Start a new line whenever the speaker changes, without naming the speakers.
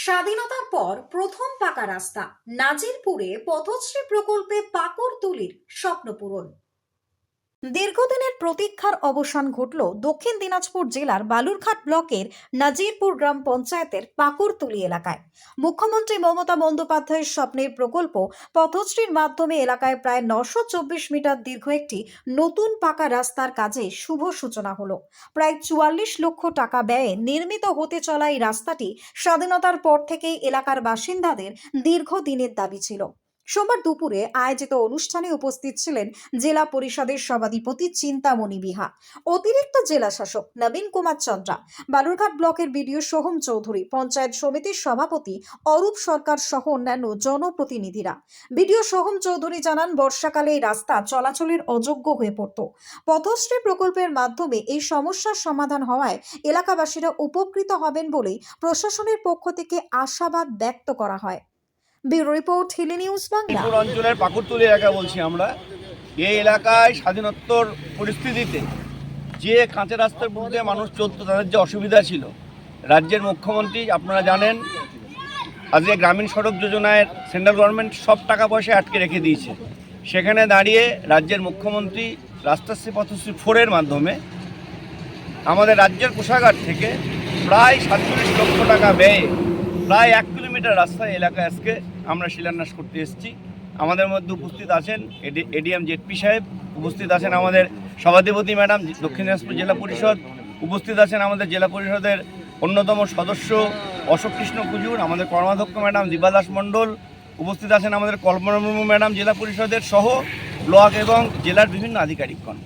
স্বাধীনতার পর প্রথম পাকা রাস্তা নাজিরপুরে পথশ্রী প্রকল্পে পাকড়তলির স্বপ্ন পূরণ। দীর্ঘদিনের প্রতীক্ষার অবসান ঘটল দক্ষিণ দিনাজপুর জেলার বালুরঘাট ব্লকের নাজিরপুর গ্রাম পঞ্চায়েতের পাকড়তলি এলাকায়। মুখ্যমন্ত্রী মমতা বন্দ্যোপাধ্যায়ের স্বপ্নের প্রকল্প পথশ্রীর মাধ্যমে এলাকায় প্রায় 924 মিটার দীর্ঘ একটি নতুন পাকা রাস্তার কাজে শুভ সূচনা হলো। প্রায় 44 লক্ষ টাকা ব্যয়ে নির্মিত হতে চলা এই রাস্তাটি স্বাধীনতার পর থেকেই এলাকার বাসিন্দাদের দীর্ঘদিনের দাবি ছিল। সোমবার দুপুরে আয়োজিত অনুষ্ঠানে উপস্থিত ছিলেন জেলা পরিষদের সভাধিপতি চিন্তামণি বিহা, অতিরিক্ত জেলা শাসক নবীন কুমার চন্দ্রা, বালুরঘাট ব্লকের বিডিও সোহম চৌধুরী, পঞ্চায়েত সমিতির সভাপতি অরূপ সরকার সহ অন্যান্য জনপ্রতিনিধিরা। বিডিও সোহম চৌধুরী জানান, বর্ষাকালে এই রাস্তা চলাচলের অযোগ্য হয়ে পড়ত। পথশ্রী প্রকল্পের মাধ্যমে এই সমস্যার সমাধান হওয়ায় এলাকাবাসীরা উপকৃত হবেন বলেই প্রশাসনের পক্ষ থেকে আশাবাদ ব্যক্ত করা হয়। Bureau report, Hili news Bangla.
অঞ্চলের পাকড়তলি এলাকা বলছি আমরা। এই এলাকায় স্বাধীনোত্তর পরিস্থিতিতে যে কাঁচা রাস্তার মধ্যে মানুষ চলতো, তাদের যে অসুবিধা ছিল, রাজ্যের মুখ্যমন্ত্রী আপনারা জানেন আজকে গ্রামীণ সড়ক যোজনায় সেন্ট্রাল গভর্নমেন্ট সব টাকা পয়সা আটকে রেখে দিয়েছে। সেখানে দাঁড়িয়ে রাজ্যের মুখ্যমন্ত্রী রাস্তাশ্রী পথশ্রী 4-এর মাধ্যমে আমাদের রাজ্যের কোষাগার থেকে প্রায় 47 লক্ষ টাকা ব্যয়ে প্রায় 1 কিলোমিটার রাস্তা এলাকায় আজকে আমরা শিলান্যাস করতে এসেছি। আমাদের মধ্যে উপস্থিত আছেন এডিএম জেডপি সাহেব, উপস্থিত আছেন আমাদের সভাধিপতি ম্যাডাম দক্ষিণ দিনাজপুর জেলা পরিষদ, উপস্থিত আছেন আমাদের জেলা পরিষদের অন্যতম সদস্য অশোক কৃষ্ণ কুজুর, আমাদের কর্মাধ্যক্ষ ম্যাডাম দিবা দাস মণ্ডল, উপস্থিত আছেন আমাদের কল্পনা মুর্মু ম্যাডাম জেলা পরিষদের সহ ব্লক এবং জেলার বিভিন্ন আধিকারিকগণ।